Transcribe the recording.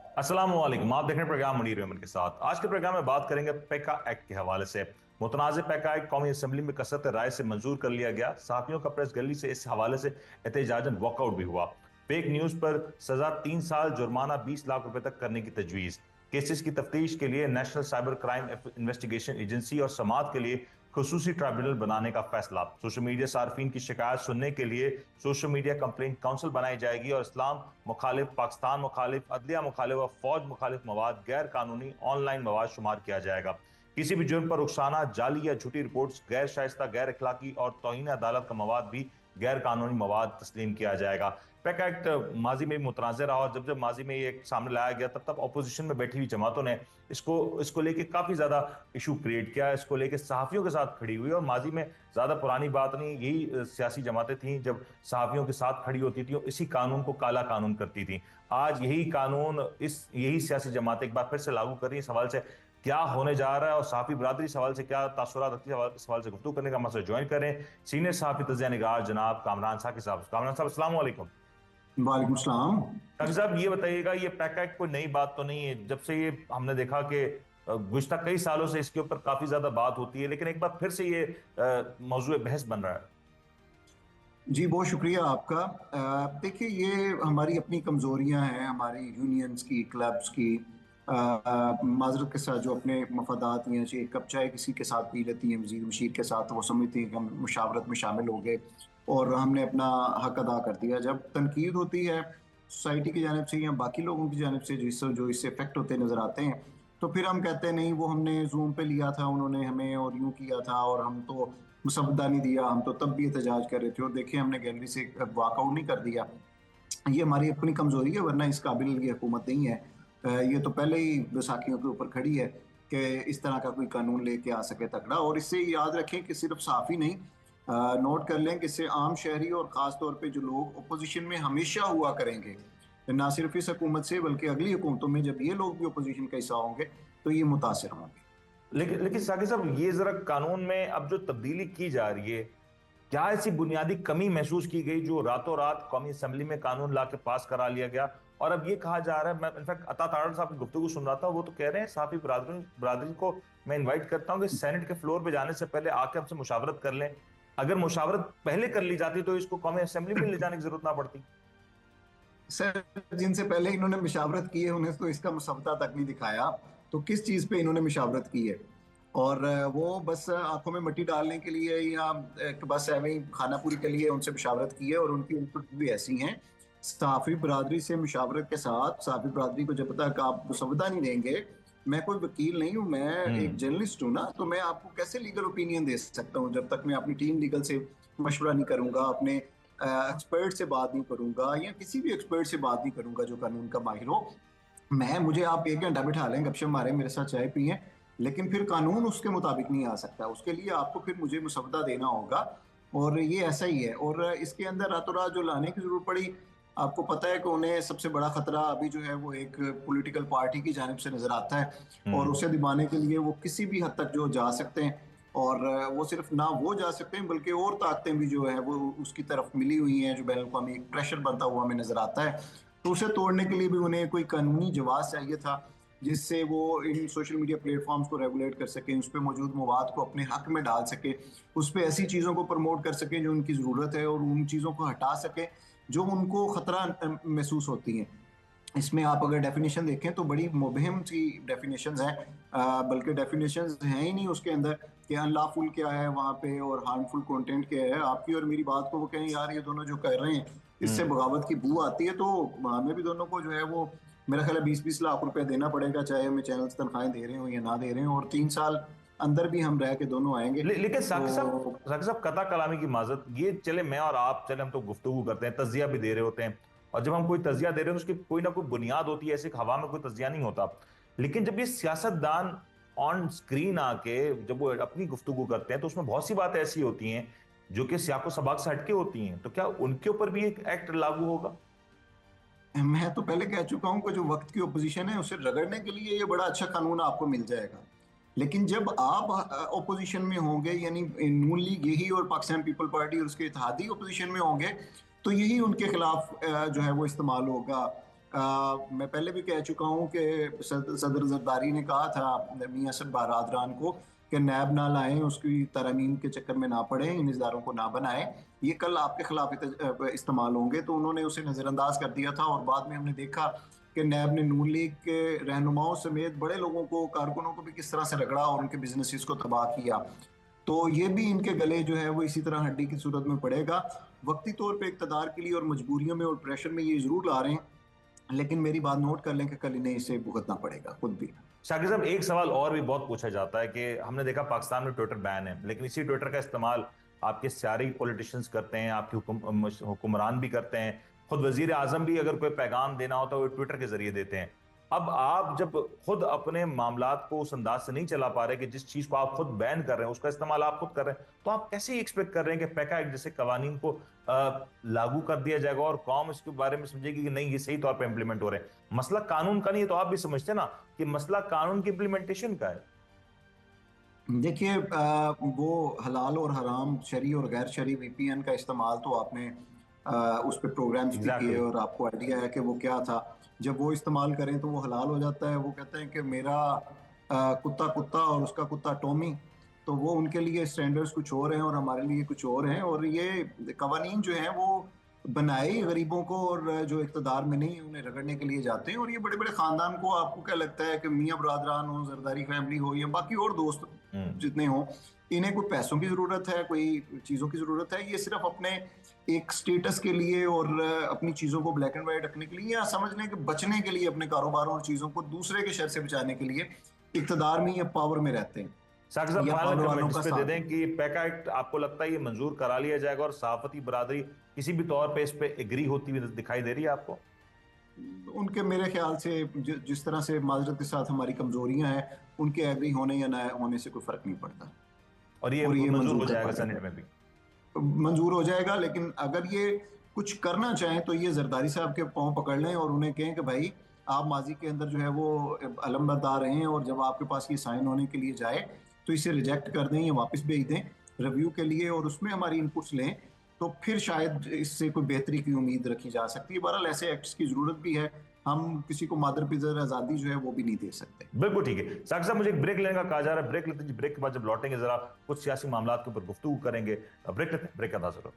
अस्सलाम वालेकुम। आप देख रहे हैं प्रोग्राम मुनीर अहमद के साथ। आज के प्रोग्राम में बात करेंगे पेका एक्ट के हवाले से। मुतनाज़ पेका एक्ट कौमी असम्बली में कसरत राय से मंजूर कर लिया गया। सहाफियों का प्रेस गैलरी से इस हवाले से एहतजाजन वॉकआउट भी हुआ। फेक न्यूज पर सजा 3 साल, जुर्माना 20 लाख रुपए तक करने की तजवीज। केसेस की तफ्तीश के लिए national cyber crime investigation agency और समात के लिए खसूसी ट्राइब्यूनल बनाने का फैसला। सोशल मीडिया सार्फिन की शिकायत सुनने के लिए सोशल मीडिया कंप्लेंट काउंसिल बनाई जाएगी और इस्लाम मुखालिफ, पाकिस्तान मुखालिफ, अदलिया मुखालिफ और फौज मुखालिफ मवाद गैर कानूनी ऑनलाइन मवाद शुमार किया जाएगा। किसी भी जुर्म पर रुखसाना, जाली या झूठी रिपोर्ट्स, गैर शाइस्ता, गैर अखलाकी और तौहीन अदालत का मवाद भी गैर कानूनी मवाद तस्लीम किया जाएगा। पैक एक्ट माजी में मुतनाज़ रहा और जब जब माजी में ये सामने लाया गया तब तब अपोजिशन में बैठी हुई जमातों ने इसको इसको लेके काफी ज्यादा इशू क्रिएट किया। इसको लेके सहाफियों के साथ खड़ी हुई और माजी में ज्यादा पुरानी बात नहीं, यही सियासी जमातें थीं जब सहाफियों के साथ खड़ी होती थी और इसी कानून को काला कानून करती थी। आज यही कानून यही सियासी जमातें एक बार फिर से लागू कर रही है। सवाल से क्या होने जा रहा है और सहाफी बरादरी सवाल से क्या तासुरात रखती है, सवाल से गुफ्तगू करने का मसला ज्वाइन करें सीनियर सहाफी तजिया निगार जनाब कामरान साकिब साहब। कामरान साहब अस्सलाम वालेकुम। वालेकुम सलाम। काफी साहब ये बताइएगा, ये पैकेट कोई नई बात तो नहीं है। जब से ये हमने देखा कि गुज़श्ता कई सालों से इसके ऊपर काफी ज्यादा बात होती है, लेकिन एक बार फिर से ये मौजूए बहस बन रहा है। जी बहुत शुक्रिया आपका। देखिए, ये हमारी अपनी कमजोरियां हैं, हमारी यूनियंस की, क्लब्स की। माजरत के साथ जो अपने मफादात या एक कप चाय किसी के साथ पी लेती हैं, वजीर मशीर के साथ, वो समझती हैं कि हम मुशावरत में शामिल हो गए और हमने अपना हक अदा कर दिया। जब तनकीद होती है सोसाइटी की जानिब से या बाकी लोगों की जानिब से जिससे जो इससे इफेक्ट होते नजर आते हैं, तो फिर हम कहते हैं नहीं, वो हमने जूम पे लिया था उन्होंने हमें और यूं किया था और हम तो मुसवदा नहीं दिया, हम तो तब भी एहतजाज कर रहे थे और देखिए हमने गैलरी से वॉकआउट नहीं कर दिया। ये हमारी अपनी कमजोरी है, वरना इस काबिल ये हुकूमत नहीं है। ये तो पहले ही बैसाखियों के ऊपर खड़ी है कि इस तरह का कोई कानून लेके आ सके तगड़ा। और इससे याद रखें कि सिर्फ साफी नहीं, नोट कर लें कि इससे आम शहरी और ख़ास तौर पे जो लोग अपोजिशन में हमेशा हुआ करेंगे, ना सिर्फ इस हुकूमत से बल्कि अगली हुकूमतों में जब ये लोग भी अपोजिशन का हिस्सा होंगे तो ये मुतासर होंगे। लेकिन लेकिन साकिब साहब, ये जरा कानून में अब जो तब्दीली की जा रही है, क्या ऐसी बुनियादी कमी महसूस की गई जो रातों रात कौमी असेंबली में कानून ला के पास करा लिया गया? और अब ये कहा जा रहा है, मैं इनफैक्ट अता तारड़ साहब की गुफ्तगू सुन रहा था, वो तो कह रहे हैं साफी बरादरी को मैं इनवाइट करता हूं कि सेनेट के फ्लोर पे जाने से पहले आके हमसे मुशावरत कर लें। अगर मुशावरत पहले कर ली जाती तो इसको कौमी असेंबली में ले जाने की जरूरत ना पड़ती। सर, जिनसे पहले इन्होंने मुशावरत की है उन्हें तो इसका मुसवदा तक नहीं दिखाया, तो किस चीज पे इन्होंने मुशावरत की है? और वो बस आंखों में मिट्टी डालने के लिए या बस ऐਵੇਂ ही खाना पूरी के लिए उनसे मुशावरत की है। और उनकी इनपुट भी ऐसी हैं। साफी बरादरी से मुशावरत के साथ साफी बरादरी को जब तक आप मुसवदा नहीं देंगे, मैं कोई वकील नहीं हूँ, मैं एक हम्म। जर्नलिस्ट हूँ ना, तो मैं आपको कैसे लीगल ओपिनियन दे सकता हूँ जब तक मैं अपनी टीम लीगल से मशवरा नहीं करूंगा, अपने एक्सपर्ट से बात नहीं करूंगा या किसी भी एक्सपर्ट से बात नहीं करूंगा जो कानून का माहिर हो। मैं मुझे आप 1 घंटा बिठा लें, गपशप मारें, मेरे साथ चाय पिए, लेकिन फिर कानून उसके मुताबिक नहीं आ सकता। उसके लिए आपको फिर मुझे मुसवदा देना होगा। और ये ऐसा ही है। और इसके अंदर रातों रात जो लाने की जरूरत पड़ी, आपको पता है कि उन्हें सबसे बड़ा खतरा अभी जो है वो एक पॉलिटिकल पार्टी की जानिब से नजर आता है। और हम्म। उसे दिबाने के लिए वो किसी भी हद तक जो जा सकते हैं। और वो सिर्फ ना वो जा सकते हैं बल्कि और ताकतें भी जो है वो उसकी तरफ मिली हुई हैं, जो बैन अवी एक प्रेशर बनता हुआ हमें नजर आता है। तो उसे तोड़ने के लिए भी उन्हें कोई कानूनी जवाब चाहिए था जिससे वो इन सोशल मीडिया प्लेटफॉर्म्स को रेगुलेट कर सकें, उस पर मौजूद मवाद को अपने हक में डाल सके, उस पर ऐसी चीज़ों को प्रमोट कर सकें जो उनकी ज़रूरत है और उन चीज़ों को हटा सके जो उनको खतरा महसूस होती हैं। इसमें आप अगर डेफिनेशन देखें तो बड़ी मुबहम सी डेफिनेशंस हैं। बल्कि डेफिनेशंस हैं ही नहीं उसके अंदर कि अनलॉफुल क्या है वहाँ पे और हार्मफुल कंटेंट क्या है। आपकी और मेरी बात को वो कहें यार ये दोनों जो कर रहे हैं इससे हम्म। बगावत की बू आती है, तो हमें भी दोनों को जो है वो मेरा ख्याल है 20-20 लाख रुपया देना पड़ेगा, चाहे हमें चैनल्स तनख्वाहें दे रहे हो या ना दे रहे हो। और 3 साल अंदर भी हम रह के दोनों आएंगे। लेकिन तो साकिब साहब कता कलामी की माजरत, ये चले मैं और आप चले हम तो गुफ्तगू करते हैं, तजिया भी दे रहे होते हैं, और जब हम कोई तजिया दे रहे हैं तो उसकी कोई ना कोई बुनियाद होती है, ऐसे हवा में कोई तजिया नहीं होता। लेकिन जब ये सियासतदान ऑन स्क्रीन आके जब वो अपनी गुफ्तगू करते हैं तो उसमें बहुत सी बातें ऐसी होती हैं जो कि सियाको सबाक से हटके होती हैं, तो क्या उनके ऊपर भी एक एक्ट लागू होगा? मैं तो पहले कह चुका हूं कि जो वक्त की ओपोजिशन है उसे रगड़ने के लिए ये बड़ा अच्छा कानून आपको मिल जाएगा। लेकिन जब आप ओपोजिशन में होंगे, यानी नून लीग यही और पाकिस्तान पीपल पार्टी और उसके इत्तेहादी ओपोजिशन में होंगे, तो यही उनके खिलाफ जो है वो इस्तेमाल होगा। मैं पहले भी कह चुका हूँ कि सदर जरदारी ने कहा था मियां असद बारादरान को कि नैब ना लाएं, उसकी तरमीम के चक्कर में ना पड़े, इन इदारों को ना बनाएं, ये कल आपके खिलाफ इस्तेमाल होंगे। तो उन्होंने उसे नज़रअंदाज कर दिया था और बाद में हमने देखा कि नैब ने नून लीग के रहनुमाओं समेत बड़े लोगों को, कारकुनों को भी किस तरह से रगड़ा और उनके बिजनेसेस को तबाह किया। तो ये भी इनके गले जो है वो इसी तरह हड्डी की सूरत में पड़ेगा। वक्ती तौर पे इक़्तिदार के लिए और मजबूरियों में और प्रेशर में ये जरूर ला रहे हैं, लेकिन मेरी बात नोट कर लें कि कल इन्हें इसे भुगतना पड़ेगा खुद भी। शाकिर साहब, एक सवाल और भी बहुत पूछा जाता है कि हमने देखा पाकिस्तान में ट्विटर बैन है, लेकिन इसी ट्विटर का इस्तेमाल आपके सारे पॉलिटिशियंस करते हैं, आपके हुक्मरान भी करते हैं, खुद वजीर आजम भी अगर कोई पैगाम देना होता है वो ट्विटर के जरिए देते हैं। अब आप जब खुद अपने मामलात को उस अंदाज से नहीं चला पा रहे कि जिस चीज को आप खुद बैन कर रहे हैं उसका इस्तेमाल आप खुद कर रहे हैं, तो आप कैसे एक्सपेक्ट कर रहे हैं कि पैका एक्ट जैसे कवानीन को लागू कर दिया जाएगा और कौम इसके बारे में समझेगी कि नहीं ये सही तौर पर इंप्लीमेंट हो रहे हैं। मसला कानून का नहीं है, तो आप भी समझते ना कि मसला कानून की इंप्लीमेंटेशन का है। देखिए, वो हलाल और हराम, शरी और गैर शरी वीपीएन का इस्तेमाल तो आपने उस पर प्रोग्राम्स भी किए एग्जैक्टली। और आपको आइडिया है कि वो क्या था। जब वो इस्तेमाल करें तो वो हलाल हो जाता है। वो कहते हैं कि मेरा कुत्ता कुत्ता और उसका कुत्ता टॉमी, तो वो उनके लिए स्टैंडर्ड्स कुछ और हैं और हमारे लिए कुछ और हैं। और ये कवानीन जो हैं वो बनाए गरीबों को, और जो इक़्तिदार में नहीं है उन्हें रगड़ने के लिए जाते हैं। और ये बड़े बड़े खानदान को, आपको क्या लगता है कि मियाँ बरादरान हो, जरदारी फैमिली हो या बाकी और दोस्त जितने हों, इन्हें कोई पैसों की जरूरत है, कोई चीजों की जरूरत है? ये सिर्फ अपने एक स्टेटस के लिए और अपनी चीजों को ब्लैक एंड व्हाइट रखने के लिए, या समझ लें कि बचने के लिए, अपने कारोबारों और चीजों को दूसरे के शर से बचाने के लिए इक़्तिदार में या पावर में रहते हैं, साकिब साहब, या फाइनल पावर वालों कमेंट इस का पे दे साथ दें है। कि पैका एक्ट आपको लगता है ये मंजूर करा लिया जाएगा और सहाफती बरादरी किसी भी तौर पे इस पे एग्री होती हुई दिखाई दे रही है आपको? उनके मेरे ख्याल से जिस तरह से माजरत के साथ हमारी कमजोरियां हैं, उनके एग्री होने या ना होने से कोई फर्क नहीं पड़ता और ये और ये मंजूर मंजूर हो कर जाएगा पाएगा। सेनेट में भी? मंजूर हो जाएगा, लेकिन अगर ये कुछ करना चाहें तो ये जरदारी साहब के पांव पकड़ लें और उन्हें कहें कि भाई, आप माजी के अंदर जो है वो अलमबरदार रहे हैं, और जब आपके पास ये साइन होने के लिए जाए तो इसे रिजेक्ट कर दें या वापस भेज दें रिव्यू के लिए, और उसमें हमारी इनपुट्स लें। तो फिर शायद इससे कोई बेहतरी की उम्मीद रखी जा सकती है। बहरहाल ऐसे एक्ट्स की जरूरत भी है। हम किसी को मादर पिजर आज़ादी जो है वो भी नहीं दे सकते। बिल्कुल ठीक है। साकिब साहब, मुझे एक ब्रेक लेने का कहा जा रहा है, ब्रेक लेते हैं जी। ब्रेक के बाद जब लौटेंगे जरा कुछ सियासी मामलात के ऊपर गुफ्तगू करेंगे। ब्रेक लेते हैं, ब्रेक का था जरूर।